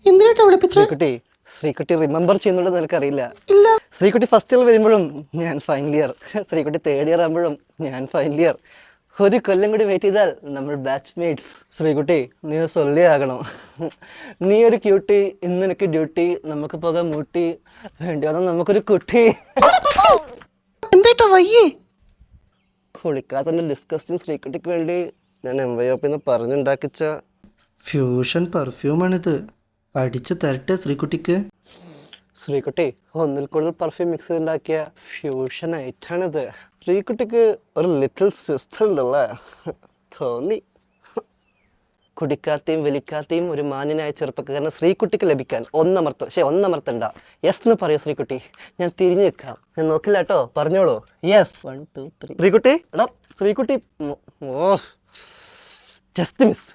എന്തിനാ വിളിപ്പിച്ച? ശ്രീകുട്ടി റിമെമ്പർ ചെയ്യുന്നുണ്ടോ നിനക്കറിയില്ല. ഇല്ല. ശ്രീകുട്ടി ഫസ്റ്റ് ഇയർ വരുമ്പോഴും ഞാൻ final year, Sreekutty third year ആകുമ്പോഴും ഞാൻ ഫൈനൽ ഇയർ. ഒരു കൊല്ലം കൂടി വെയിറ്റ് ചെയ്താൽ നമ്മൾ ബാച്ച്മേറ്റ്സ്. ശ്രീകുട്ടി നീ സൊല്ലേ ആകണം. നീ ഒരു ക്യൂട്ടി, ഇന്ന് എനിക്ക് ഡ്യൂട്ടി, നമുക്ക് പോകാൻ മൂട്ടി, വേണ്ടി വന്നാൽ നമുക്കൊരു കുട്ടി. എന്താ വയ്യേ? കുളിക്കാത്തന്നെ ഡിസ്കസ്റ്റിംഗ് ശ്രീകുട്ടിക്ക് വേണ്ടി ഞാൻ MYOP പറഞ്ഞുണ്ടാക്കിച്ച ഫ്യൂഷൻ പെർഫ്യൂമാണിത്. അടിച്ചു തരട്ടെ ശ്രീകുട്ടിക്ക്. ശ്രീകുട്ടി ഒന്നിൽ കൂടുതൽ പെർഫ്യൂം മിക്സ് ചെയ്തുണ്ടാക്കിയ ഫ്യൂഷൻ ഐറ്റാണിത്. ശ്രീകുട്ടിക്ക് ഒരു ലിറ്റിൽ സിസ്റ്റർ ഉണ്ടല്ലേ തോന്നി. കുടിക്കാത്തയും വലിക്കാത്തയും ഒരു മാന്യനായ ചെറുപ്പക്കാരനെ ശ്രീകുട്ടിക്ക് ലഭിക്കാൻ ഒന്നമർത്തണ്ട. യെസ് എന്ന് പറയൂ ശ്രീകുട്ടി, ഞാൻ തിരിഞ്ഞു നിൽക്കാം. ഞാൻ നോക്കില്ല കേട്ടോ, പറഞ്ഞോളൂ. യെസ് 1 2 3. ശ്രീകുട്ടി എടാ ശ്രീകുട്ടി, ഓ ജസ്റ്റ് മിസ്.